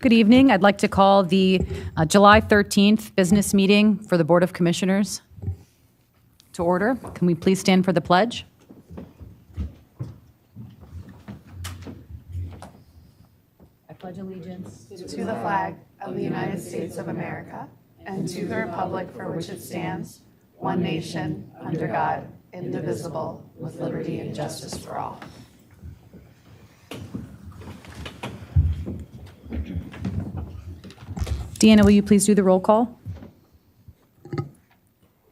Good evening. I'd like to call the July 13th business meeting for the Board of Commissioners to order. Can we please stand for the pledge? I pledge allegiance to the flag of the United States of America and to the republic for which it stands, one nation, under God, indivisible, with liberty and justice for all. Deanna, will you please do the roll call?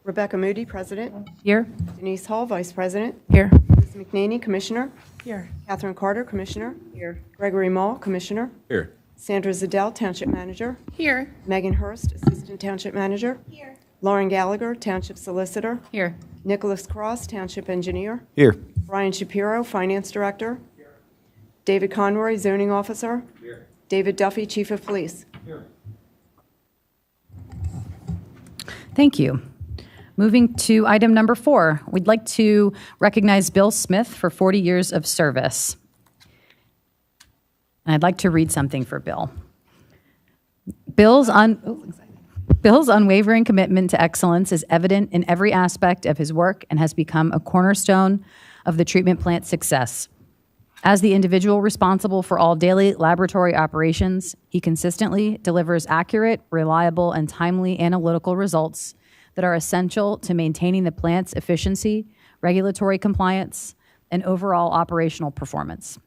Rebecca Moody, President. Here. Denise Hall, Vice President. Here. Liz McNaney, Commissioner. Here. Catherine Carter, Commissioner. Here. Gregory Mall, Commissioner. Here. Sandra Zadell, Township Manager. Here. Megan Hurst, Assistant Township Manager. Here. Lauren Gallagher, Township Solicitor. Here. Nicholas Cross, Township Engineer. Here. Brian Shapiro, Finance Director. Here. David Conroy, Zoning Officer. Here. David Duffy, Chief of Police. Here. Thank you. Moving to item number 4, we'd like to recognize Bill Smith for 40 years of service. And I'd like to read something for Bill. Bill's unwavering commitment to excellence is evident in every aspect of his work and has become a cornerstone of the treatment plant's success. As the individual responsible for all daily laboratory operations, he consistently delivers accurate, reliable, and timely analytical results that are essential to maintaining the plant's efficiency, regulatory compliance, and overall operational performance.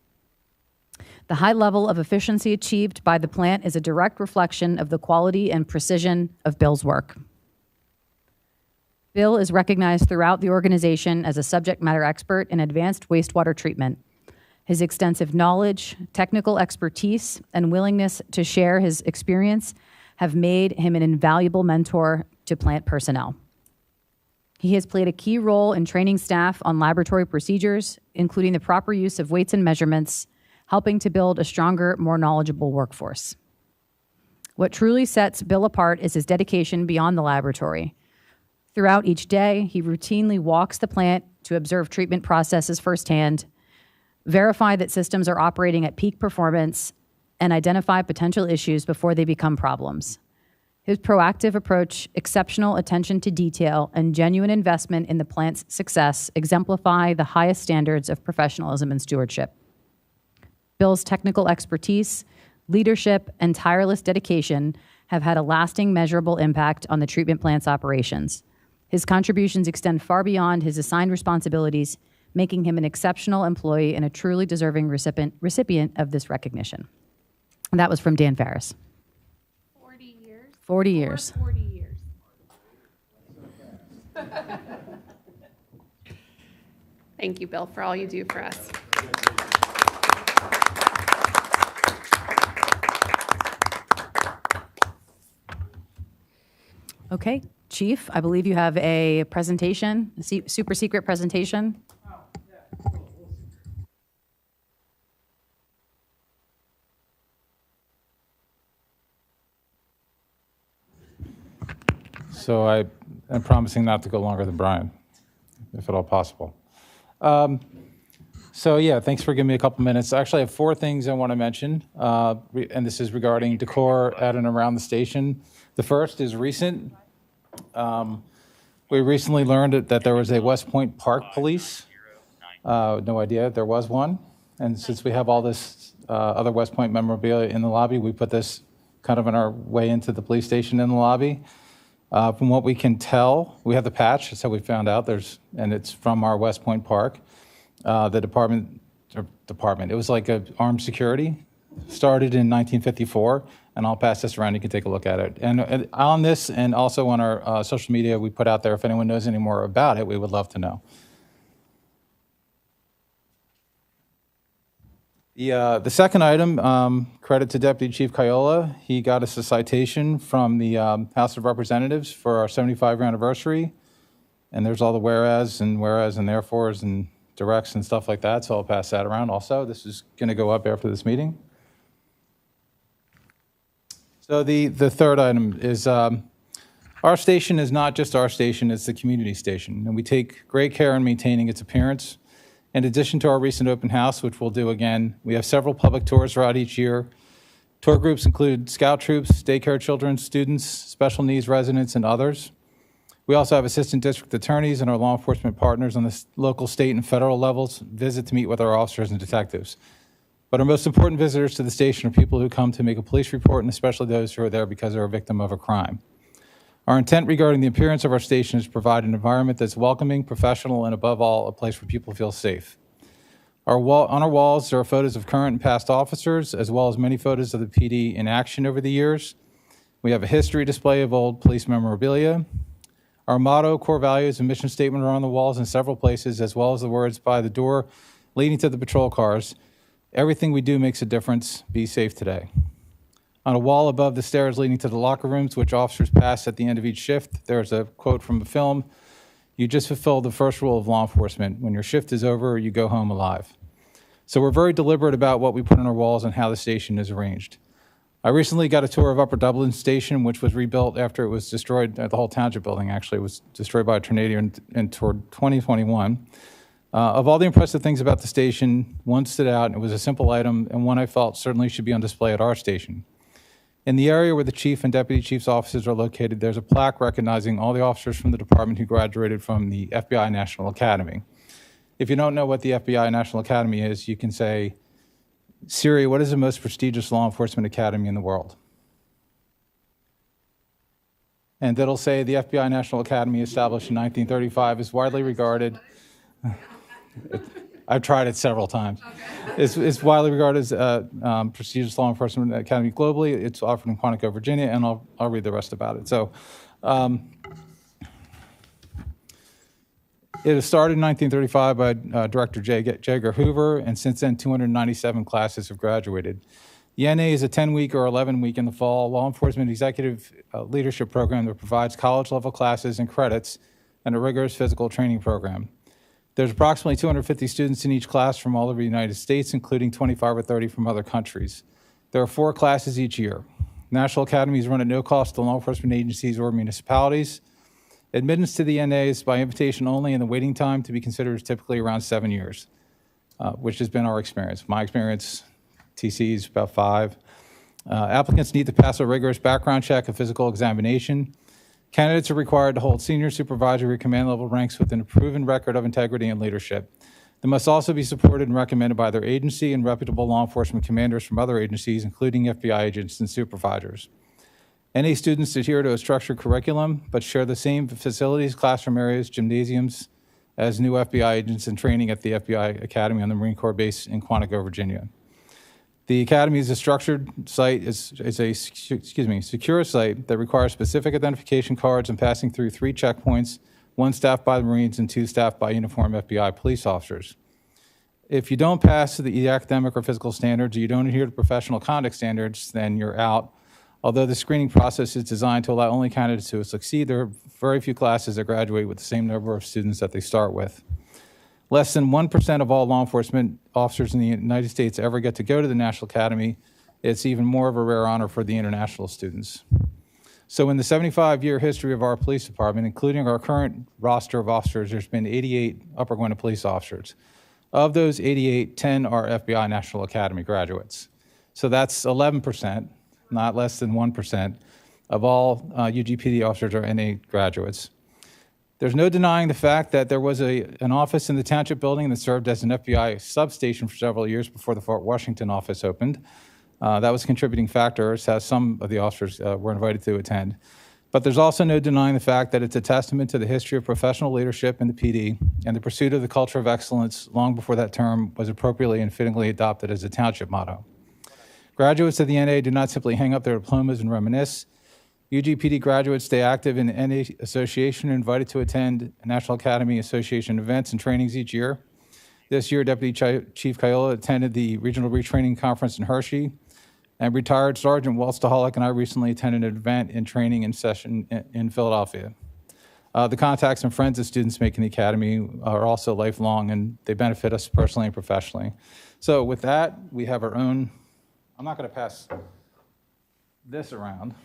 The high level of efficiency achieved by the plant is a direct reflection of the quality and precision of Bill's work. Bill is recognized throughout the organization as a subject matter expert in advanced wastewater treatment. His extensive knowledge, technical expertise, and willingness to share his experience have made him an invaluable mentor to plant personnel. He has played a key role in training staff on laboratory procedures, including the proper use of weights and measurements, helping to build a stronger, more knowledgeable workforce. What truly sets Bill apart is his dedication beyond the laboratory. Throughout each day, he routinely walks the plant to observe treatment processes firsthand, verify that systems are operating at peak performance, and identify potential issues before they become problems. His proactive approach, exceptional attention to detail, and genuine investment in the plant's success exemplify the highest standards of professionalism and stewardship. Bill's technical expertise, leadership, and tireless dedication have had a lasting, measurable impact on the treatment plant's operations. His contributions extend far beyond his assigned responsibilities, making him an exceptional employee and a truly deserving recipient of this recognition. And that was from Dan Ferris. 40 years? 40 years. 40 years. Thank you, Bill, for all you do for us. Okay, Chief, I believe you have a presentation, a super secret presentation. So I am promising not to go longer than Brian, if at all possible. So yeah, thanks for giving me a couple minutes. Actually, I have 4 things I want to mention, and this is regarding decor at and around the station. The first is recent. We recently learned that there was a West Point Park Police. No idea there was one. And since we have all this other West Point memorabilia in the lobby, we put this kind of on our way into the police station in the lobby. From what we can tell, we have the patch, that's how we found out, and it's from our West Point Park. The department, it was like an armed security, started in 1954, and I'll pass this around, you can take a look at it. And on this, and also on our social media, we put out there, if anyone knows any more about it, we would love to know. The second item, credit to Deputy Chief Kayola. He got us a citation from the House of Representatives for our 75th anniversary. And there's all the whereas and therefores and directs and stuff like that. So I'll pass that around also. This is going to go up after this meeting. So the third item is our station is not just our station, it's the community station. And we take great care in maintaining its appearance. In addition to our recent open house, which we'll do again, we have several public tours throughout each year. Tour groups include scout troops, daycare children, students, special needs residents, and others. We also have assistant district attorneys and our law enforcement partners on the local, state, and federal levels visit to meet with our officers and detectives. But our most important visitors to the station are people who come to make a police report, and especially those who are there because they're a victim of a crime. Our intent regarding the appearance of our station is to provide an environment that's welcoming, professional, and above all, a place where people feel safe. On our walls, there are photos of current and past officers, as well as many photos of the PD in action over the years. We have a history display of old police memorabilia. Our motto, core values, and mission statement are on the walls in several places, as well as the words by the door leading to the patrol cars. Everything we do makes a difference. Be safe today. On a wall above the stairs leading to the locker rooms, which officers pass at the end of each shift, there's a quote from a film: "You just fulfilled the first rule of law enforcement. When your shift is over, you go home alive." So we're very deliberate about what we put on our walls and how the station is arranged. I recently got a tour of Upper Dublin Station, which was rebuilt after it was destroyed. The whole township building actually was destroyed by a tornado in toward 2021. Of all the impressive things about the station, one stood out, and it was a simple item, and one I felt certainly should be on display at our station. In the area where the chief and deputy chief's offices are located, there's a plaque recognizing all the officers from the department who graduated from the FBI National Academy. If you don't know what the FBI National Academy is, you can say, "Siri, what is the most prestigious law enforcement academy in the world?" And it'll say the FBI National Academy, established in 1935, is widely regarded. I've tried it several times. Okay. It's widely regarded as a prestigious law enforcement academy globally. It's offered in Quantico, Virginia, and I'll read the rest about it. So, it was started in 1935 by Director J. Edgar Hoover, and since then 297 classes have graduated. The NA is a 10-week or 11-week in the fall law enforcement executive leadership program that provides college-level classes and credits and a rigorous physical training program. There's approximately 250 students in each class from all over the United States, including 25 or 30 from other countries. There are 4 classes each year. National academies run at no cost to law enforcement agencies or municipalities. Admittance to the NA is by invitation only, and the waiting time to be considered is typically around 7 years, which has been our experience. My experience, TC, is about 5. Applicants need to pass a rigorous background check, a physical examination. Candidates are required to hold senior supervisory command level ranks with a proven record of integrity and leadership. They must also be supported and recommended by their agency and reputable law enforcement commanders from other agencies, including FBI agents and supervisors. NA students adhere to a structured curriculum, but share the same facilities, classroom areas, gymnasiums as new FBI agents in training at the FBI Academy on the Marine Corps base in Quantico, Virginia. The Academy is a structured site, is a secure site that requires specific identification cards and passing through 3 checkpoints, 1 staffed by the Marines and 2 staffed by uniformed FBI police officers. If you don't pass the academic or physical standards, or you don't adhere to professional conduct standards, then you're out. Although the screening process is designed to allow only candidates who succeed, there are very few classes that graduate with the same number of students that they start with. Less than 1% of all law enforcement officers in the United States ever get to go to the National Academy. It's even more of a rare honor for the international students. So in the 75-year history of our police department, including our current roster of officers, there's been 88 Upper Gwynedd police officers. Of those 88, 10 are FBI National Academy graduates. So that's 11%, not less than 1%, of all UGPD officers are NA graduates. There's no denying the fact that there was an office in the township building that served as an FBI substation for several years before the Fort Washington office opened. That was a contributing factor, as some of the officers were invited to attend. But there's also no denying the fact that it's a testament to the history of professional leadership in the PD and the pursuit of the culture of excellence long before that term was appropriately and fittingly adopted as a township motto. Graduates of the NA do not simply hang up their diplomas and reminisce. UGPD graduates stay active in the NA Association and invited to attend National Academy Association events and trainings each year. This year, Deputy Chief Kayola attended the Regional Retraining Conference in Hershey, and retired Sergeant Walt Staholic and I recently attended an event in training in session in Philadelphia. The contacts and friends that students make in the Academy are also lifelong, and they benefit us personally and professionally. So with that, we have our own, I'm not going to pass this around.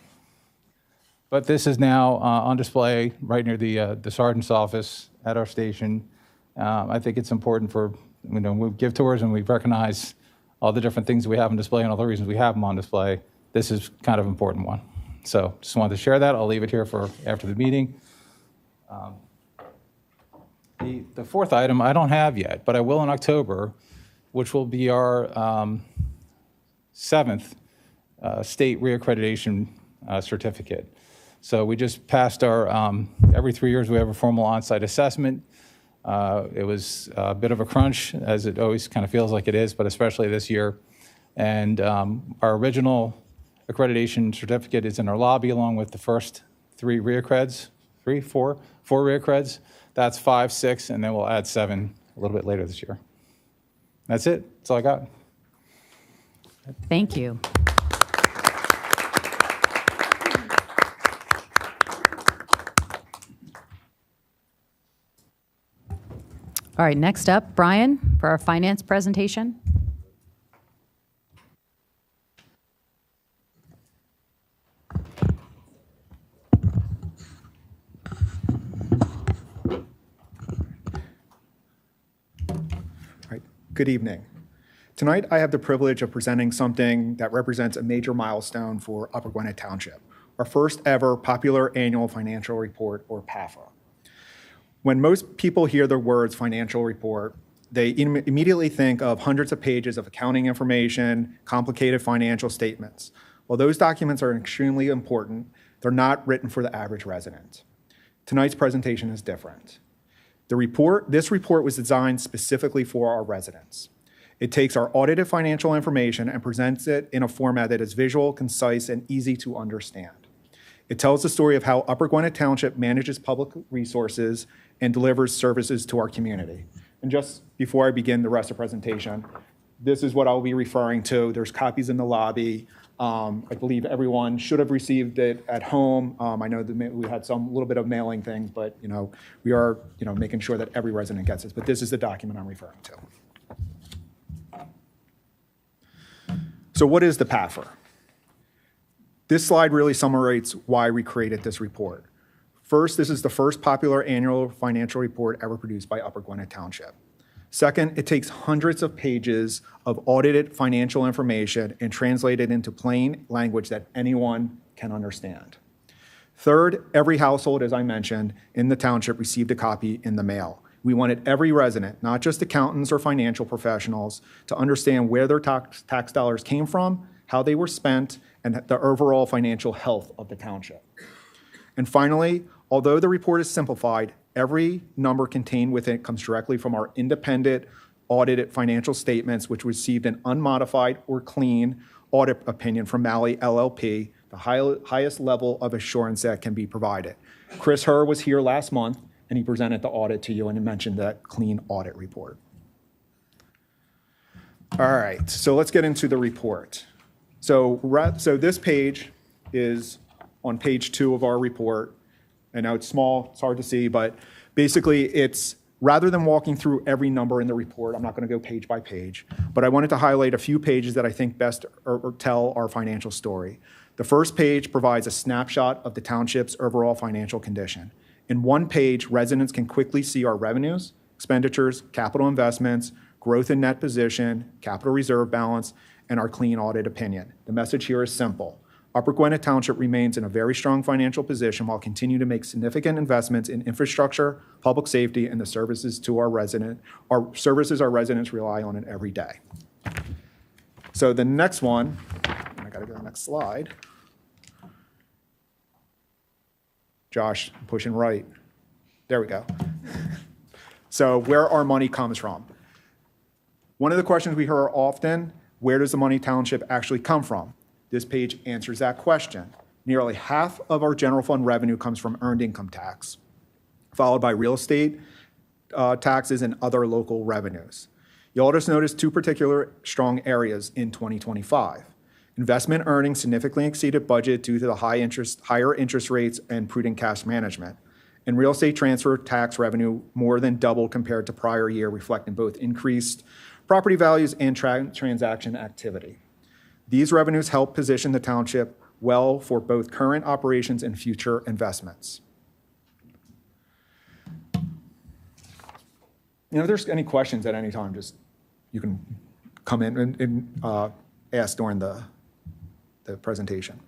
But this is now on display right near the sergeant's office at our station. I think it's important for, we give tours and we recognize all the different things we have on display and all the reasons we have them on display, this is kind of an important one. So just wanted to share that. I'll leave it here for after the meeting. The fourth item I don't have yet, but I will in October, which will be our seventh state reaccreditation certificate. So we just passed our, every 3 years we have a formal on-site assessment. It was a bit of a crunch, as it always kind of feels like it is, but especially this year. And our original accreditation certificate is in our lobby along with the first four reaccreds. That's 5, 6, and then we'll add 7 a little bit later this year. That's it. That's all I got. Thank you. All right, next up, Brian, for our finance presentation. Good evening. Tonight, I have the privilege of presenting something that represents a major milestone for Upper Gwynedd Township, our first ever popular annual financial report, or PAFR. When most people hear the words financial report, they immediately think of hundreds of pages of accounting information, complicated financial statements. While those documents are extremely important, they're not written for the average resident. Tonight's presentation is different. This report was designed specifically for our residents. It takes our audited financial information and presents it in a format that is visual, concise, and easy to understand. It tells the story of how Upper Gwynedd Township manages public resources and delivers services to our community. And just before I begin the rest of the presentation, this is what I'll be referring to. There's copies in the lobby. I believe everyone should have received it at home. I know that we had some little bit of mailing things, but we are making sure that every resident gets this. But this is the document I'm referring to. So what is the PAFR? This slide really summarizes why we created this report. First, this is the first popular annual financial report ever produced by Upper Gwynedd Township. Second, it takes hundreds of pages of audited financial information and translated into plain language that anyone can understand. Third, every household, as I mentioned, in the township received a copy in the mail. We wanted every resident, not just accountants or financial professionals, to understand where their tax dollars came from, how they were spent, and the overall financial health of the township. And finally, although the report is simplified, every number contained within it comes directly from our independent audited financial statements, which received an unmodified or clean audit opinion from Malley LLP, the highest level of assurance that can be provided. Chris Herr was here last month, and he presented the audit to you and he mentioned that clean audit report. All right, so let's get into the report. So this page is on page 2 of our report. I know it's small, it's hard to see, but basically it's, rather than walking through every number in the report, I'm not going to go page by page, but I wanted to highlight a few pages that I think best tell our financial story. The first page provides a snapshot of the township's overall financial condition. In one page, residents can quickly see our revenues, expenditures, capital investments, growth in net position, capital reserve balance, and our clean audit opinion. The message here is simple. Upper Gwynedd Township remains in a very strong financial position while continuing to make significant investments in infrastructure, public safety, and the services to our residents rely on it every day. So the next one, I gotta go to the next slide. Josh, I'm pushing right. There we go. So where our money comes from. One of the questions we hear often, where does the money township actually come from? This page answers that question. Nearly half of our general fund revenue comes from earned income tax, followed by real estate taxes and other local revenues. You'll just notice 2 particular strong areas in 2025. Investment earnings significantly exceeded budget due to the higher interest rates and prudent cash management. And real estate transfer tax revenue more than doubled compared to prior year, reflecting both increased property values and transaction activity. These revenues help position the township well for both current operations and future investments. If there's any questions at any time, just you can come in and ask during the presentation.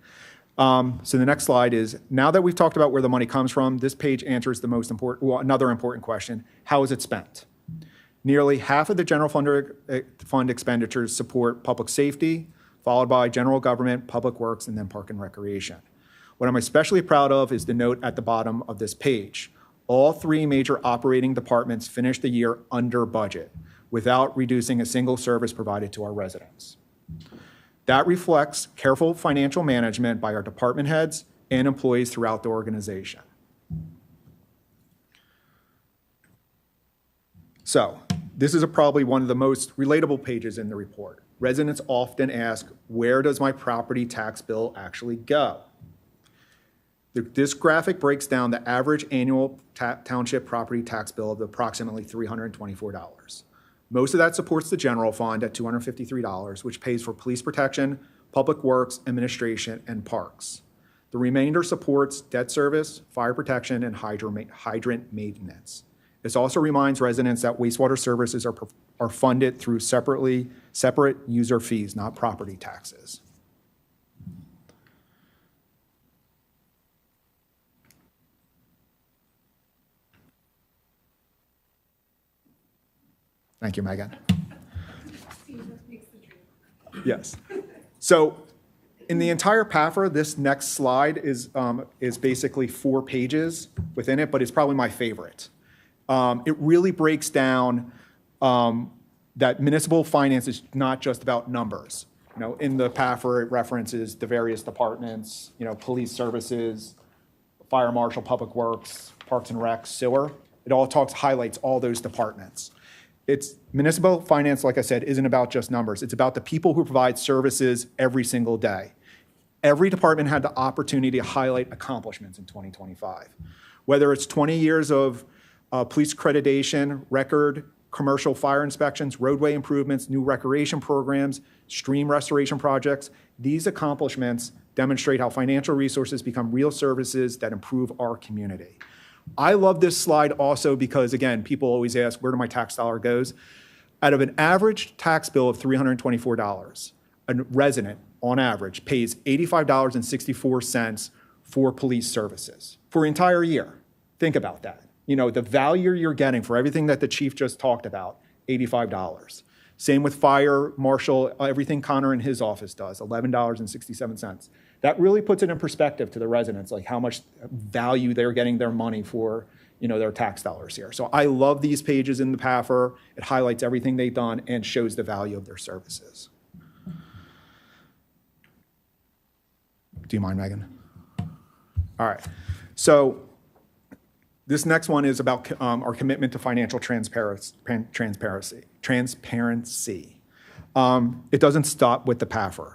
So the next slide is, now that we've talked about where the money comes from, this page answers the most important, well, another important question: how is it spent? Nearly half of the general fund expenditures support public safety, followed by general government, public works, and then park and recreation. What I'm especially proud of is the note at the bottom of this page. All three major operating departments finished the year under budget without reducing a single service provided to our residents. That reflects careful financial management by our department heads and employees throughout the organization. So, this is probably one of the most relatable pages in the report. Residents often ask, where does my property tax bill actually go? This graphic breaks down the average annual township property tax bill of approximately $324. Most of that supports the general fund at $253, which pays for police protection, public works, administration, and parks. The remainder supports debt service, fire protection, and hydrant maintenance. This also reminds residents that wastewater services are funded through separate user fees, not property taxes. Thank you, Megan. Yes. So in the entire PAFR, this next slide is basically 4 pages within it, but it's probably my favorite. It really breaks down that municipal finance is not just about numbers. You know, in the PAFR, it references the various departments, you know, police services, fire marshal, public works, parks and rec, sewer. It all highlights all those departments. It's municipal finance, like I said, isn't about just numbers. It's about the people who provide services every single day. Every department had the opportunity to highlight accomplishments in 2025. Whether it's 20 years of police accreditation, record commercial fire inspections, roadway improvements, new recreation programs, stream restoration projects, these accomplishments demonstrate how financial resources become real services that improve our community. I love this slide also because, again, people always ask, where do my tax dollar goes? Out of an average tax bill of $324, a resident, on average, pays $85.64 for police services for an entire year. Think about that. You know, the value you're getting for everything that the chief just talked about, $85. Same with fire marshal, everything Connor in his office does, $11.67. That really puts it in perspective to the residents, like how much value they're getting their money for, you know, their tax dollars here. So I love these pages in the PAFR. It highlights everything they've done and shows the value of their services. Do you mind, Megan? All right. So this next one is about our commitment to financial transparency. It doesn't stop with the PAFR.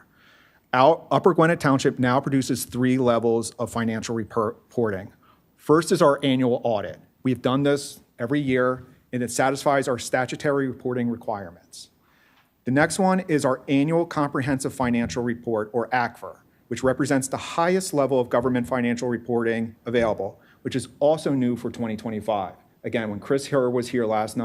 Upper Gwynedd Township now produces 3 levels of financial reporting. First is our annual audit. We've done this every year, and it satisfies our statutory reporting requirements. The next one is our annual comprehensive financial report, or ACFR, which represents the highest level of government financial reporting available, which is also new for 2025. Again, when Chris Herr was here last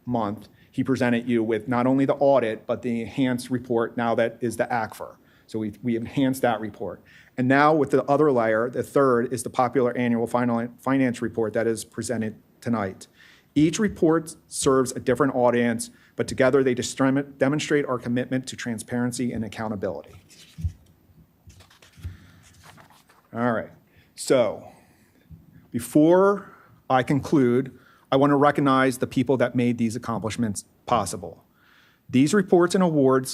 month, he presented you with not only the audit, but the enhanced report now that is the ACFR. So we enhanced that report. And now with the other layer, the third is the popular annual finance report that is presented tonight. Each report serves a different audience, but together they demonstrate our commitment to transparency and accountability. All right, so before I conclude, I want to recognize the people that made these accomplishments possible. These reports and award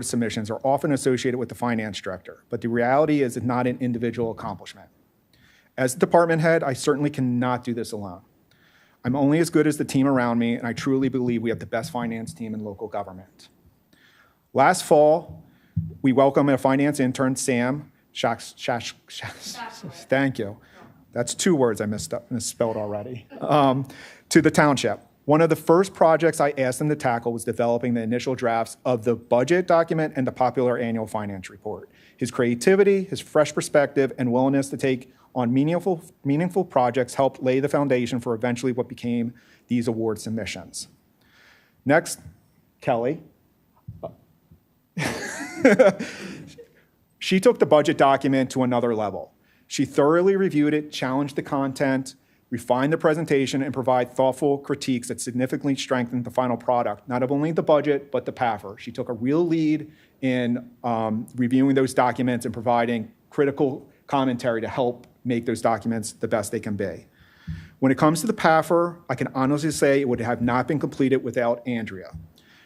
submissions are often associated with the finance director, but the reality is it's not an individual accomplishment. As a department head, I certainly cannot do this alone. I'm only as good as the team around me, and I truly believe we have the best finance team in local government. Last fall, we welcomed a finance intern, Sam, thank you. That's 2 words I misspelled already, to the township. One of the first projects I asked him to tackle was developing the initial drafts of the budget document and the popular annual finance report. His creativity, his fresh perspective, and willingness to take on meaningful projects helped lay the foundation for eventually what became these award submissions. Next, Kelly, She took the budget document to another level. She thoroughly reviewed it, challenged the content, refined the presentation, and provide thoughtful critiques that significantly strengthened the final product, not only the budget, but the PAFR. She took a real lead in reviewing those documents and providing critical commentary to help make those documents the best they can be. When it comes to the PAFR, I can honestly say it would have not been completed without Andrea.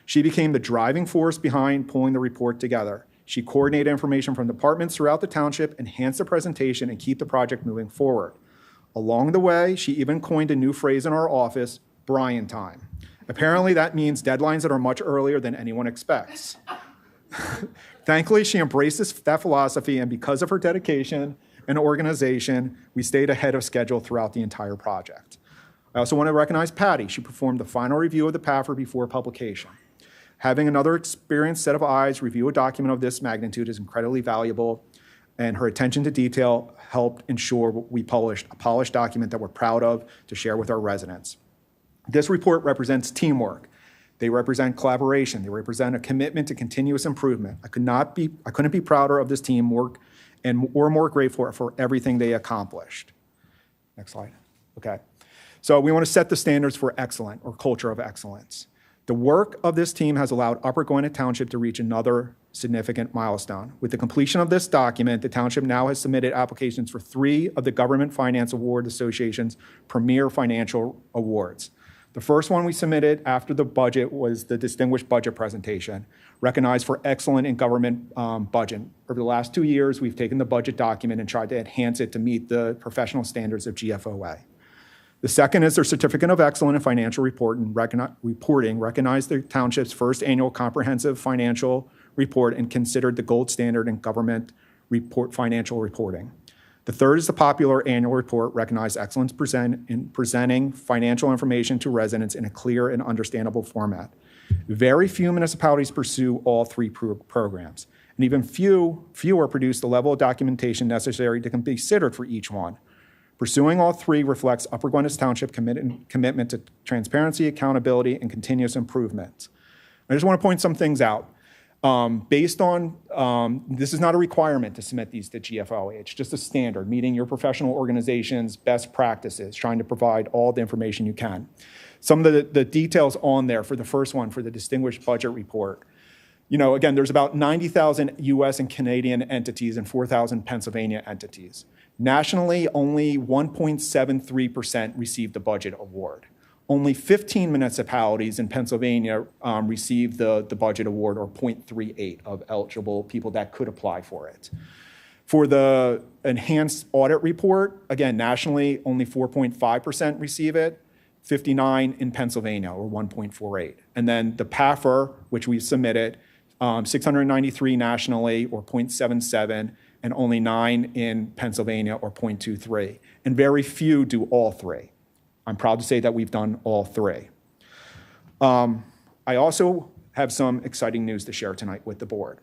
She became the driving force behind pulling the report together. She coordinated information from departments throughout the township, enhanced the presentation, and keep the project moving forward. Along the way, she even coined a new phrase in our office, Brian time. Apparently, that means deadlines that are much earlier than anyone expects. Thankfully, she embraced that philosophy, and because of her dedication and organization, we stayed ahead of schedule throughout the entire project. I also want to recognize Patty. She performed the final review of the PAFR before publication. Having another experienced set of eyes review a document of this magnitude is incredibly valuable, and her attention to detail helped ensure we published a polished document that we're proud of to share with our residents. This report represents teamwork. They represent collaboration. They represent a commitment to continuous improvement. I couldn't be prouder of this teamwork or more grateful for everything they accomplished. Next slide. Okay. So we want to set the standards for excellent or culture of excellence. The work of this team has allowed Upper Gwynedd Township to reach another significant milestone. With the completion of this document, the township now has submitted applications for 3 of the Government Finance Award Association's premier financial awards. The first one we submitted after the budget was the Distinguished Budget Presentation, recognized for excellent in government budget. Over the last 2 years, we've taken the budget document and tried to enhance it to meet the professional standards of GFOA. The second is their Certificate of Excellence in Financial Reporting, recognized the township's first annual comprehensive financial report and considered the gold standard in government financial reporting. The third is the popular annual report, recognized excellence in presenting financial information to residents in a clear and understandable format. Very few municipalities pursue all 3 programs, and even fewer produce the level of documentation necessary to be considered for each one. Pursuing all 3 reflects Upper Gwynedd Township commitment to transparency, accountability, and continuous improvement. I just want to point some things out. Based on, this is not a requirement to submit these to GFOA. It's just a standard, meeting your professional organization's best practices, trying to provide all the information you can. Some of the details on there for the first one, for the Distinguished Budget Report. Again, there's about 90,000 US and Canadian entities and 4,000 Pennsylvania entities. Nationally, only 1.73% received the budget award. Only 15 municipalities in Pennsylvania received the budget award, or 0.38 of eligible people that could apply for it. For the enhanced audit report, again, nationally, only 4.5% receive it, 59 in Pennsylvania, or 1.48. And then the PAFR, which we submitted, 693 nationally, or 0.77, and only 9 in Pennsylvania, or 0.23. And very few do all 3. I'm proud to say that we've done all 3. I also have some exciting news to share tonight with the board.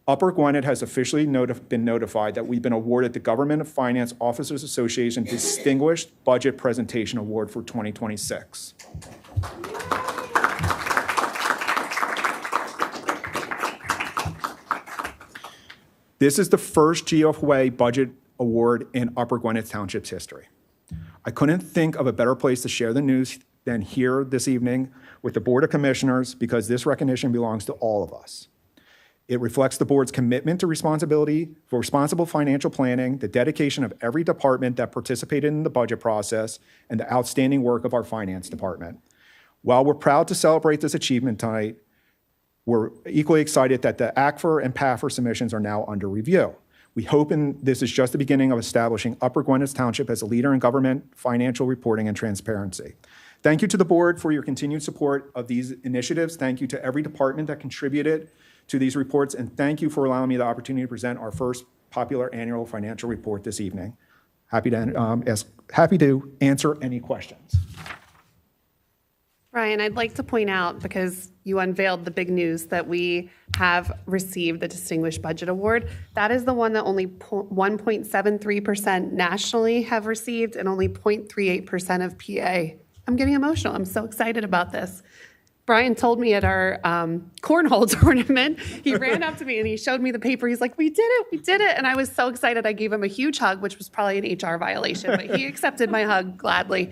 Upper Gwynedd has officially been notified that we've been awarded the Government Finance Officers Association Distinguished Budget Presentation Award for 2026. This is the first GFOA budget award in Upper Gwynedd Township's history. I couldn't think of a better place to share the news than here this evening with the Board of Commissioners, because this recognition belongs to all of us. It reflects the board's commitment to responsibility for responsible financial planning, the dedication of every department that participated in the budget process, and the outstanding work of our finance department. While we're proud to celebrate this achievement tonight, we're equally excited that the ACFR and PAFR submissions are now under review. We hope this is just the beginning of establishing Upper Gwynedd Township as a leader in government financial reporting and transparency. Thank you to the board for your continued support of these initiatives. Thank you to every department that contributed to these reports, and thank you for allowing me the opportunity to present our first popular annual financial report this evening. Happy to answer any questions. Ryan, I'd like to point out, because you unveiled the big news that we have received the Distinguished Budget Award, that is the one that only 1.73% nationally have received and only 0.38% of PA. I'm getting emotional. I'm so excited about this. Brian told me at our cornhole tournament, he ran up to me and he showed me the paper. He's like, we did it. And I was so excited. I gave him a huge hug, which was probably an HR violation, but he accepted my hug gladly.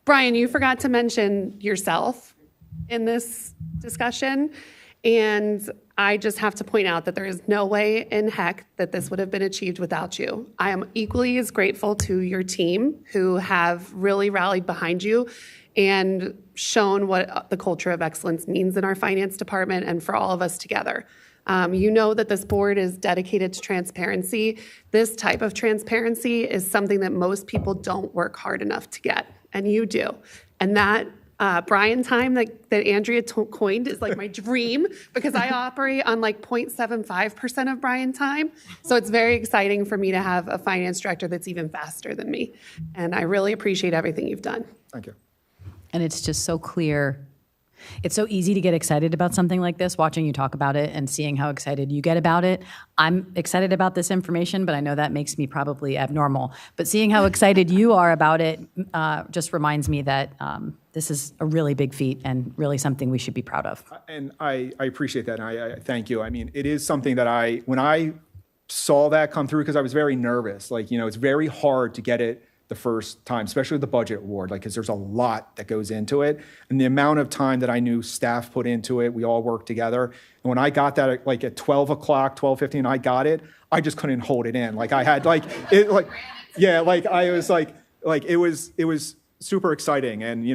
Brian, you forgot to mention yourself in this discussion. And I just have to point out that there is no way in heck that this would have been achieved without you. I am equally as grateful to your team who have really rallied behind you and shown what the culture of excellence means in our finance department and for all of us together. You know that this board is dedicated to transparency. This type of transparency is something that most people don't work hard enough to get, and you do. And that Brian time that Andrea coined is like my dream because I operate on like 0.75% of Brian time. So it's very exciting for me to have a finance director that's even faster than me. And I really appreciate everything you've done. Thank you. And it's just so clear. It's so easy to get excited about something like this, watching you talk about it and seeing how excited you get about it. I'm excited about this information, but I know that makes me probably abnormal. But seeing how excited you are about it just reminds me that this is a really big feat and really something we should be proud of. And I appreciate that, and I thank you. I mean, it is something that when I saw that come through, because I was very nervous. Like, it's very hard to get it the first time, especially the budget award, because there's a lot that goes into it. And the amount of time that I knew staff put into it, we all worked together. And when I got that at 12 o'clock, 12:15, I got it, I just couldn't hold it in. Like I had it was super exciting. And,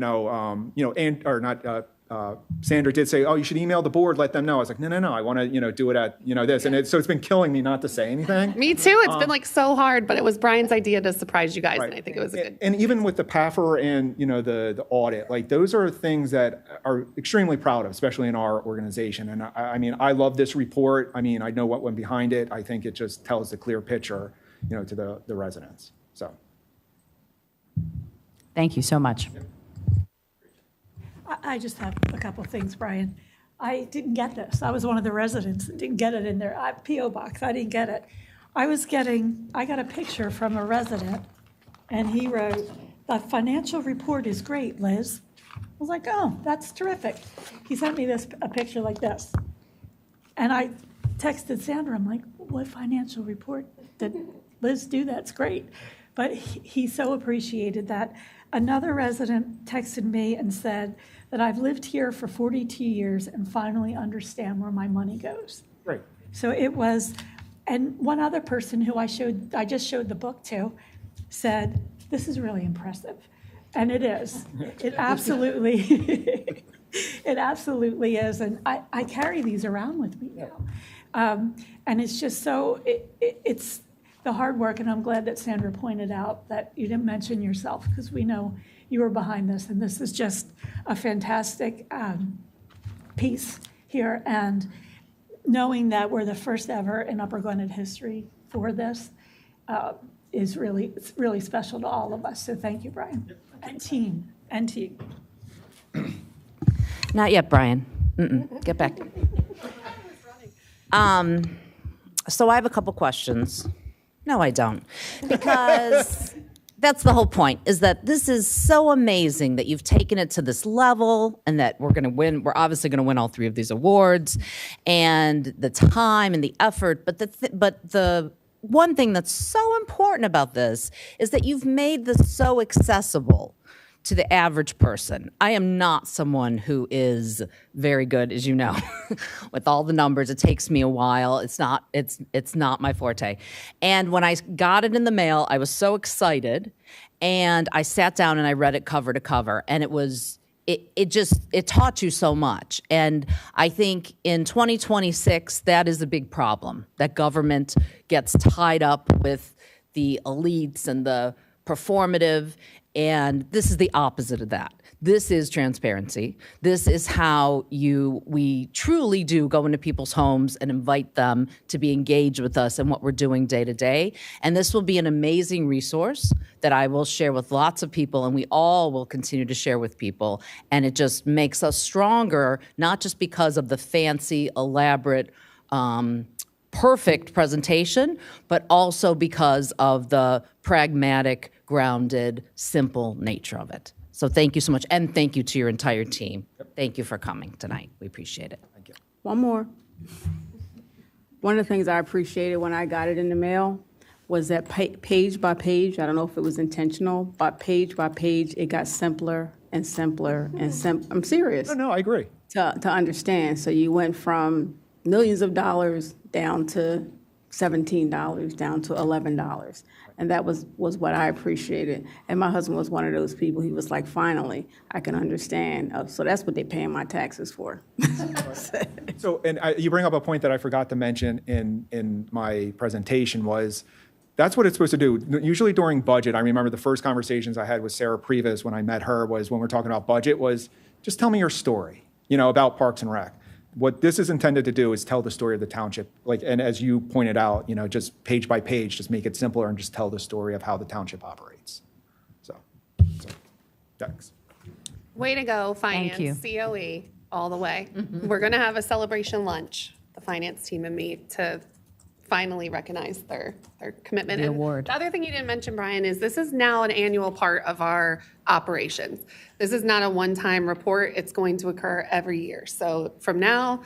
Sandra did say, oh, you should email the board, let them know. I was like, no, I want to, do it at, this. And so it's been killing me not to say anything. Me too. It's been so hard, but it was Brian's idea to surprise you guys. Right. And I think it was a good. And even with the PAFR and, the audit, those are things that are extremely proud of, especially in our organization. And I love this report. I know what went behind it. I think it just tells the clear picture, to the residents. So. Thank you so much. I just have a couple things, Brian. I didn't get this. I was one of the residents that didn't get it in their P.O. box. I didn't get it. I got a picture from a resident, and he wrote, "The financial report is great, Liz." I was like, oh, that's terrific. He sent me a picture like this. And I texted Sandra, I'm like, what financial report did Liz do? That's great. But he so appreciated that. Another resident texted me and said that I've lived here for 42 years and finally understand where my money goes. Right. So it was, and one other person who I just showed the book to said, this is really impressive. And it is. It absolutely, it absolutely is. And I carry these around with me now. And it's just so, it's the hard work, and I'm glad that Sandra pointed out that you didn't mention yourself, because we know you were behind this, and this is just a fantastic piece here. And knowing that we're the first ever in Upper Gwynedd history for this it's really special to all of us. So thank you, Brian, and team. Not yet, Brian. Get back. So I have a couple questions. No, I don't. Because that's the whole point, is that this is so amazing that you've taken it to this level and that we're going to win. We're obviously going to win all three of these awards, and the time and the effort. But the one thing that's so important about this is that you've made this so accessible to the average person. I am not someone who is very good, as you know, with all the numbers. It takes me a while. It's not my forte. And when I got it in the mail, I was so excited, and I sat down and I read it cover to cover, and it taught you so much. And I think in 2026, that is a big problem, that government gets tied up with the elites and the performative. And this is the opposite of that. This is transparency. This is how we truly do go into people's homes and invite them to be engaged with us in what we're doing day to day. And this will be an amazing resource that I will share with lots of people, and we all will continue to share with people. And it just makes us stronger, not just because of the fancy, elaborate, perfect presentation, but also because of the pragmatic, grounded, simple nature of it. So thank you so much, and thank you to your entire team. Thank you for coming tonight. We appreciate it. Thank you. One more. One of the things I appreciated when I got it in the mail was that page by page, I don't know if it was intentional, but page by page, it got simpler and simpler and I'm serious. No, I agree. To understand. So you went from millions of dollars down to $17, down to $11. And that was what I appreciated. And my husband was one of those people. He was like, finally, I can understand. So that's what they're paying my taxes for. So, and you bring up a point that I forgot to mention in my presentation was, that's what it's supposed to do. Usually during budget, I remember the first conversations I had with Sarah Previs when I met her was when we're talking about budget was, just tell me your story, about Parks and Rec. What this is intended to do is tell the story of the township. And as you pointed out, just page by page, just make it simpler and just tell the story of how the township operates. So thanks. Way to go, Thank you. finance, COE, all the way. We're going to have a celebration lunch, the finance team and me, to finally recognize their commitment. The And award. The other thing you didn't mention, Brian, is this is now an annual part of our operations. This is not a one-time report. It's going to occur every year. So from now,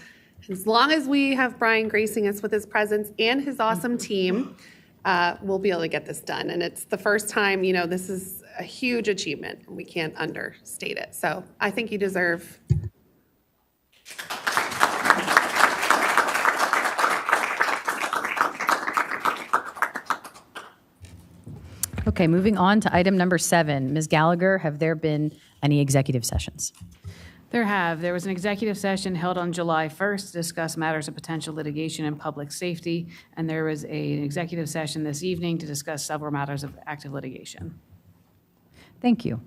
as long as we have Brian gracing us with his presence and his awesome team, we'll be able to get this done. And it's the first time, this is a huge achievement, and we can't understate it. So I think you deserve. Okay, moving on to item number 7. Ms. Gallagher, have there been any executive sessions? There was an executive session held on July 1st to discuss matters of potential litigation and public safety, and there was an executive session this evening to discuss several matters of active litigation. Thank you.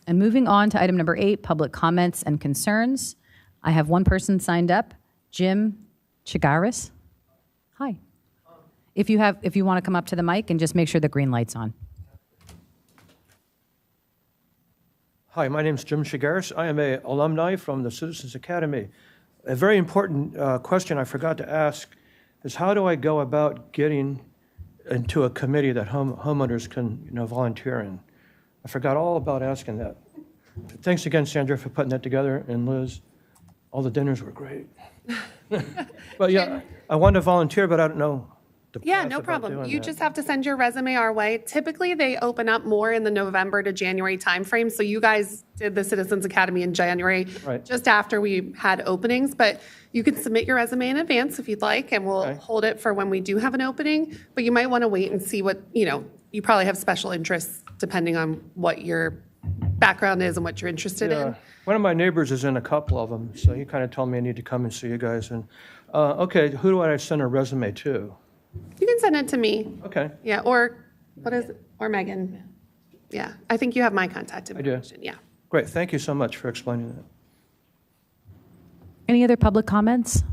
And moving on to item number 8, public comments and concerns. I have one person signed up, Jim Chigaris. Hi. If you want to come up to the mic and just make sure the green light's on. Hi, my name is Jim Chigaris. I am an alumni from the Citizens Academy. A very important question I forgot to ask is how do I go about getting into a committee that homeowners can volunteer in? I forgot all about asking that. Thanks again, Sandra, for putting that together, and Liz. All the dinners were great. But yeah, I want to volunteer, but I don't know. Yeah, no problem. You just have to send your resume our way. Typically, they open up more in the November to January timeframe. So you guys did the Citizens Academy in January, Right. just after we had openings. But you can submit your resume in advance if you'd like, and we'll hold it for when we do have an opening. But you might want to wait and see what, you probably have special interests depending on what your background is and what you're interested in. One of my neighbors is in a couple of them, so he kind of told me I need to come and see you guys. And okay, who do I send a resume to? You can send it to me. Okay. Yeah, or what is it? Or Megan. Yeah, I think you have my contact do. information. Yeah. Great. Thank you so much for explaining that. Any other public comments?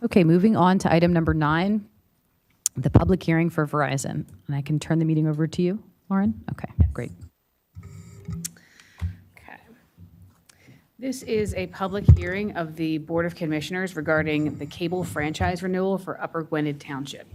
Okay, moving on to item number 9, the public hearing for Verizon. And I can turn the meeting over to you, Lauren? Okay, great. Okay. This is a public hearing of the Board of Commissioners regarding the cable franchise renewal for Upper Gwynedd Township.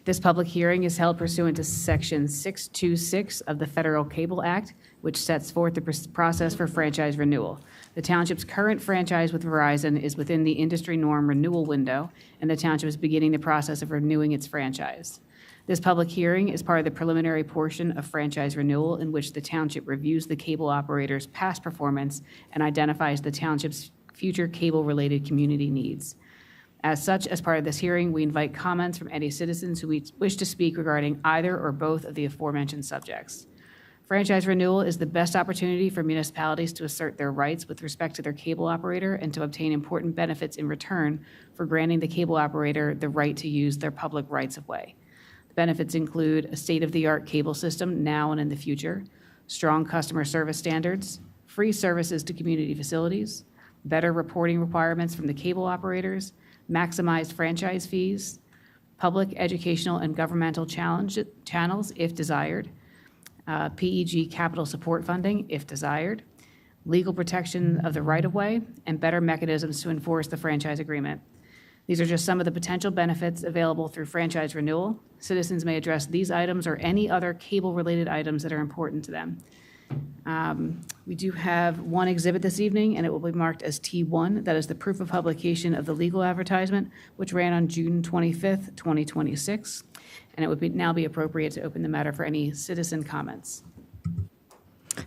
This public hearing is held pursuant to Section 626 of the Federal Cable Act, which sets forth the process for franchise renewal. The township's current franchise with Verizon is within the industry norm renewal window, and the township is beginning the process of renewing its franchise. This public hearing is part of the preliminary portion of franchise renewal, in which the township reviews the cable operator's past performance and identifies the township's future cable-related community needs. As such, as part of this hearing, we invite comments from any citizens who wish to speak regarding either or both of the aforementioned subjects. Franchise renewal is the best opportunity for municipalities to assert their rights with respect to their cable operator and to obtain important benefits in return for granting the cable operator the right to use their public rights of way. The benefits include a state-of-the-art cable system now and in the future, strong customer service standards, free services to community facilities, better reporting requirements from the cable operators, maximized franchise fees, public, educational, and governmental channels if desired, PEG capital support funding if desired, legal protection of the right-of-way, and better mechanisms to enforce the franchise agreement. These are just some of the potential benefits available through franchise renewal. Citizens may address these items or any other cable-related items that are important to them. We do have one exhibit this evening, and it will be marked as T1. That is the proof of publication of the legal advertisement, which ran on June 25th, 2026. And it would now be appropriate to open the matter for any citizen comments.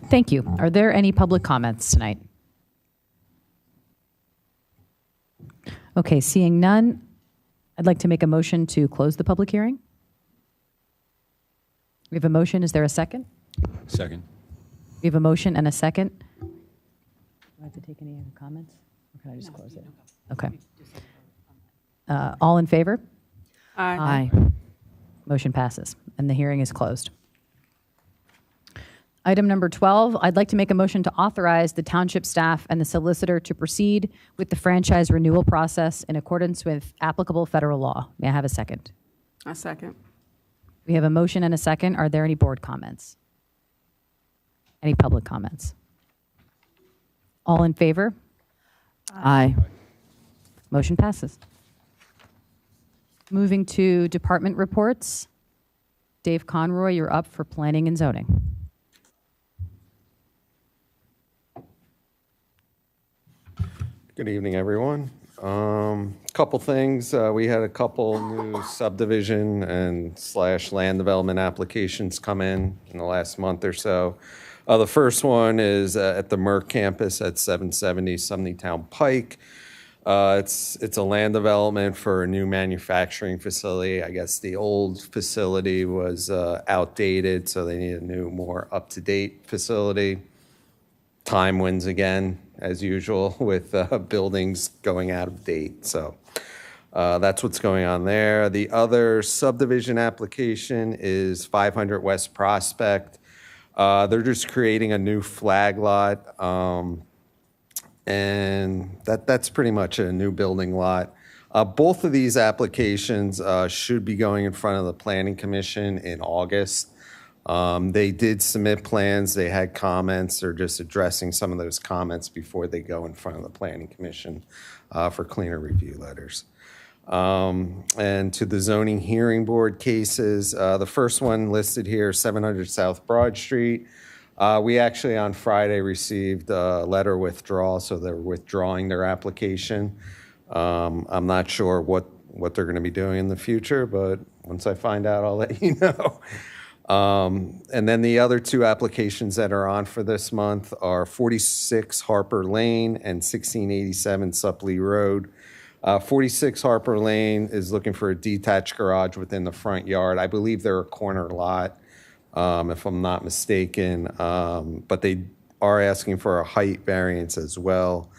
Thank you. Are there any public comments tonight? Okay, seeing none, I'd like to make a motion to close the public hearing. We have a motion. Is there a second? Second. We have a motion and a second. Do I have to take any comments? Or can I just close it? Okay. All in favor? Aye. Motion passes, and the hearing is closed. Item number 12, I'd like to make a motion to authorize the township staff and the solicitor to proceed with the franchise renewal process in accordance with applicable federal law. May I have a second? A second. We have a motion and a second. Are there any board comments? Any public comments? All in favor? Aye. Motion passes. Moving to department reports. Dave Conroy, you're up for planning and zoning. Good evening, everyone. Couple things. We had a couple new subdivision and / land development applications come in the last month or so. The first one is at the Merck campus at 770 Sumneytown Pike. It's a land development for a new manufacturing facility. I guess the old facility was outdated, so they need a new, more up-to-date facility. Time wins again, as usual, with buildings going out of date. So that's what's going on there. The other subdivision application is 500 West Prospect. They're just creating a new flag lot, and that's pretty much a new building lot. Both of these applications should be going in front of the Planning Commission in August. They did submit plans. They had comments. They're just addressing some of those comments before they go in front of the Planning Commission for cleaner review letters. And to the zoning hearing board cases, the first one listed here, 700 South Broad Street. We actually on Friday received a letter withdrawal, so they're withdrawing their application. I'm not sure what they're going to be doing in the future, but once I find out, I'll let you know. And then the other two applications that are on for this month are 46 Harper Lane and 1687 Supley Road. 46 Harper Lane is looking for a detached garage within the front yard. I believe they're a corner lot, if I'm not mistaken, but they are asking for a height variance as well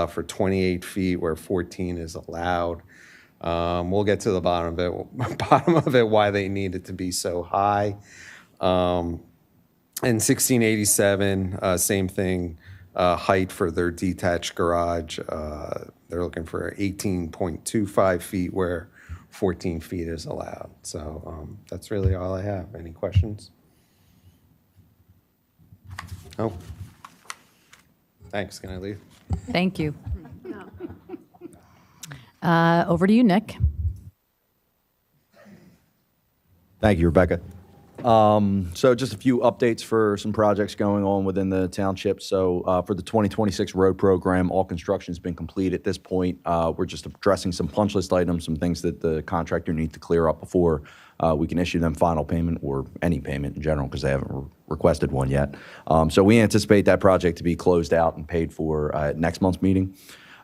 for 28 feet where 14 is allowed. We'll get to the bottom of it, why they need it to be so high. And 1687, same thing, height for their detached garage. They're looking for 18.25 feet where 14 feet is allowed. So that's really all I have. Any questions? Oh, thanks. Can I leave? Thank you. Over to you, Nick. Thank you, Rebecca. So just a few updates for some projects going on within the township. So for the 2026 road program, all construction has been complete at this point. We're just addressing some punch list items, some things that the contractor needs to clear up before we can issue them final payment or any payment in general because they haven't requested one yet. So we anticipate that project to be closed out and paid for at next month's meeting.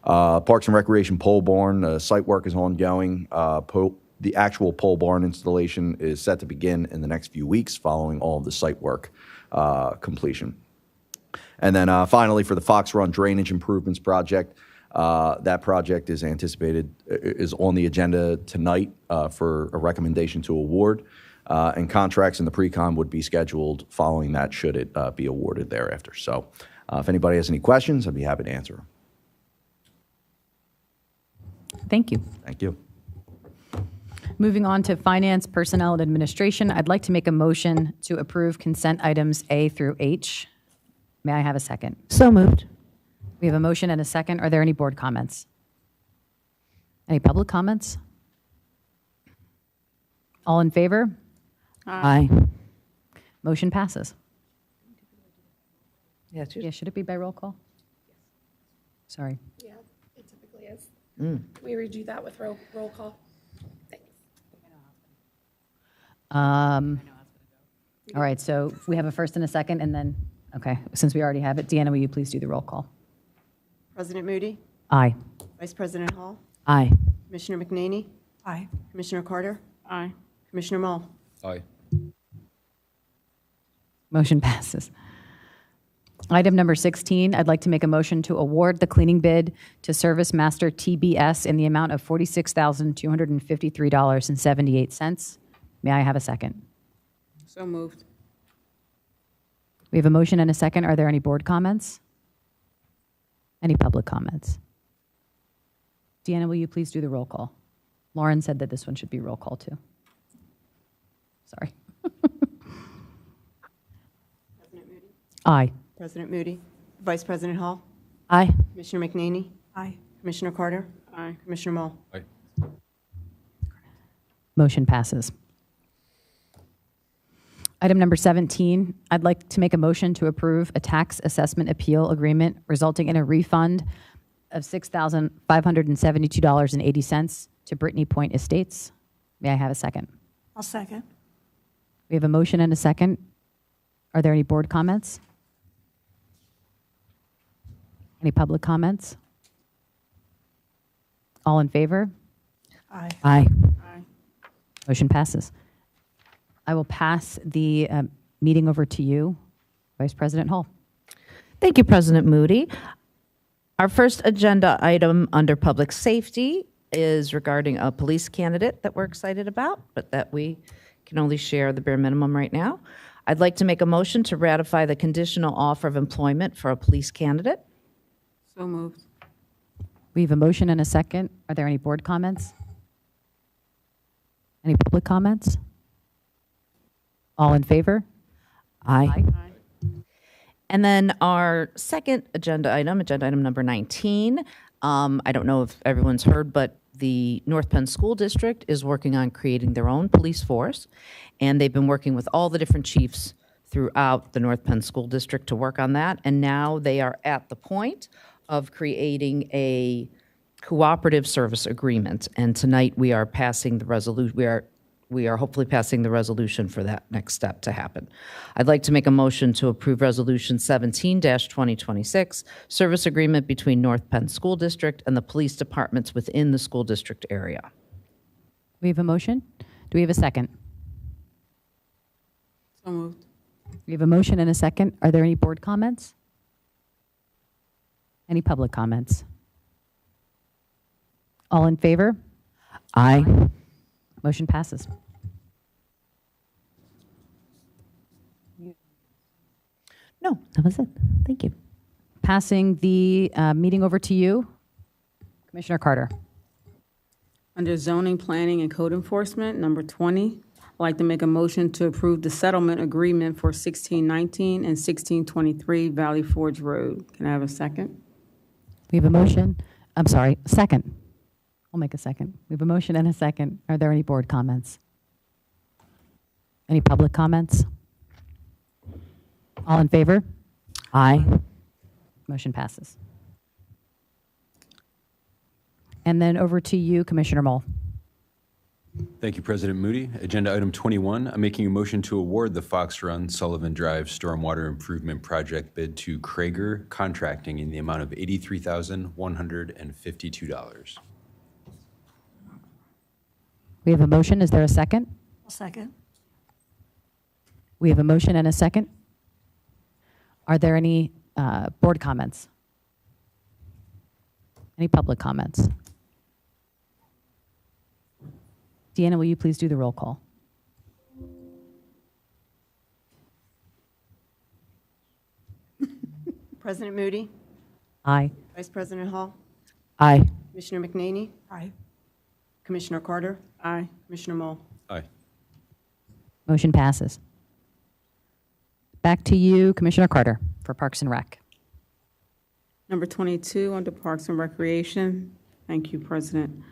Parks and Recreation pole barn, site work is ongoing. The actual pole barn installation is set to begin in the next few weeks following all of the site work completion. And then finally, for the Fox Run Drainage Improvements Project, that project is on the agenda tonight for a recommendation to award, and contracts in the pre-con would be scheduled following that should it be awarded thereafter. So if anybody has any questions, I'd be happy to answer them. Thank you. Thank you. Moving on to Finance, Personnel, and Administration, I'd like to make a motion to approve consent items A through H. May I have a second? So moved. We have a motion and a second. Are there any board comments? Any public comments? All in favor? Aye. Motion passes. Yeah, it's Yeah, should it be by roll call? Sorry. Yeah, it typically is. Can we redo that with roll call? Thanks. All right, so we have a first and a second, and then, okay, since we already have it, Deanna, will you please do the roll call? President Moody, Aye. Vice President Hall, Aye. Commissioner McNaney, Aye. Commissioner Carter, Aye. Commissioner Mull. Aye. Motion passes. Item number 16, I'd like to make a motion to award the cleaning bid to Service Master TBS in the amount of $46,253.78. May I have a second? So moved. We have a motion and a second. Are there any board comments? Any public comments? Deanna, will you please do the roll call? Lauren said that this one should be roll call too. Sorry. President Moody, Aye. President Moody, Vice President Hall, Aye. Commissioner McNaney, Aye. Commissioner Carter, Aye. Commissioner Mull. Aye. Motion passes. Item number 17, I'd like to make a motion to approve a tax assessment appeal agreement resulting in a refund of $6,572.80 to Brittany Point Estates. May I have a second? I'll second. We have a motion and a second. Are there any board comments? Any public comments? All in favor? Aye. Aye. Aye. Motion passes. I will pass the meeting over to you, Vice President Hall. Thank you, President Moody. Our first agenda item under public safety is regarding a police candidate that we're excited about, but that we can only share the bare minimum right now. I'd like to make a motion to ratify the conditional offer of employment for a police candidate. So moved. We have a motion and a second. Are there any board comments? Any public comments? All in favor? Aye. Aye. And then our second agenda item number 19. I don't know if everyone's heard, but the North Penn School District is working on creating their own police force, and they've been working with all the different chiefs throughout the North Penn School District to work on that, and now they are at the point of creating a cooperative service agreement, and tonight we are passing the resolution. We are hopefully passing the resolution for that next step to happen. I'd like to make a motion to approve Resolution 17-2026, service agreement between North Penn School District and the police departments within the school district area. We have a motion. Do we have a second? So moved. We have a motion and a second. Are there any board comments? Any public comments? All in favor? Aye. Motion passes. No, that was it. Thank you. Passing the meeting over to you, Commissioner Carter. Under zoning, planning, and code enforcement, number 20, I'd like to make a motion to approve the settlement agreement for 1619 and 1623 Valley Forge Road. Can I have a second? We have a motion. I'm sorry, second. I'll make a second. We have a motion and a second. Are there any board comments? Any public comments? All in favor? Aye. Motion passes. And then over to you, Commissioner Mull. Thank you, President Moody. Agenda item 21, I'm making a motion to award the Fox Run Sullivan Drive Stormwater Improvement Project bid to Krager Contracting in the amount of $83,152. We have a motion. Is there a second? I'll second. We have a motion and a second. Are there any board comments? Any public comments? Deanna, will you please do the roll call? President Moody, Aye. Vice President Hall, Aye. Commissioner McNaney, Aye. Commissioner Carter, Aye. Commissioner Mull. Aye. Motion passes. Back to you, Commissioner Carter, for Parks and Rec. Number 22, under Parks and Recreation. Thank you, President.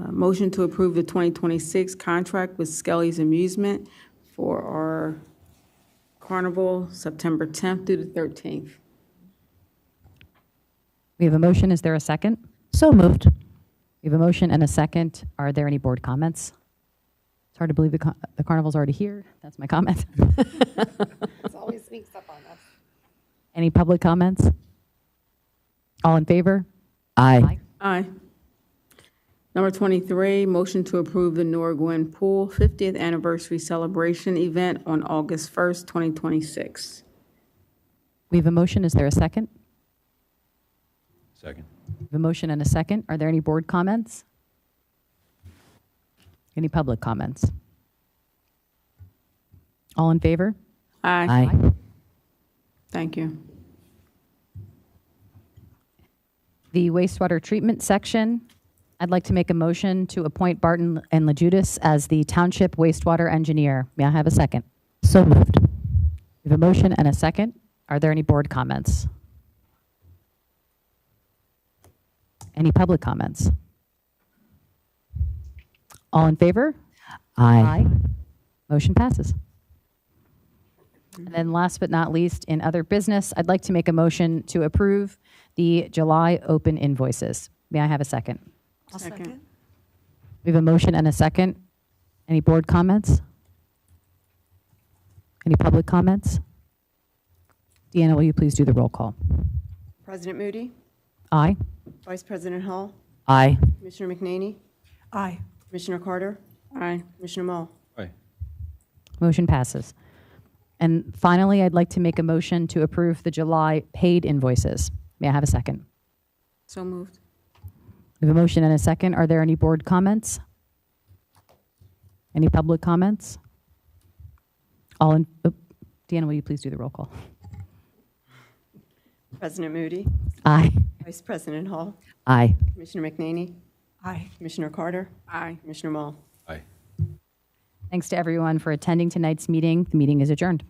Motion to approve the 2026 contract with Skelly's Amusement for our carnival, September 10th through the 13th. We have a motion. Is there a second? So moved. We have a motion and a second. Are there any board comments? It's hard to believe the carnival's already here. That's my comment. It always sneaks up on us. Any public comments? All in favor? Aye. Aye. Number 23, motion to approve the Norgwen Pool 50th Anniversary Celebration Event on August 1st, 2026. We have a motion. Is there a second? Second. We have a motion and a second. Are there any board comments? Any public comments? All in favor? Aye. Aye. Thank you. The wastewater treatment section, I'd like to make a motion to appoint Barton and LaJudas as the township wastewater engineer. May I have a second? So moved. We have a motion and a second. Are there any board comments? Any public comments? All in favor? Aye. Motion passes. And then last but not least, in other business, I'd like to make a motion to approve the July open invoices. May I have a second? Second. We have a motion and a second. Any board comments? Any public comments? Deanna, will you please do the roll call? President Moody, Aye. Vice President Hall, Aye. Commissioner McNaney, Aye. Commissioner Carter, Aye. Commissioner Mull. Aye. Motion passes. And finally, I'd like to make a motion to approve the July paid invoices. May I have a second? So moved. We have a motion and a second. Are there any board comments? Any public comments? All in, Deanna, will you please do the roll call? President Moody, Aye. Vice President Hall, Aye. Commissioner McNaney, Aye. Commissioner Carter, Aye. Commissioner Mull. Aye. Thanks to everyone for attending tonight's meeting. The meeting is adjourned.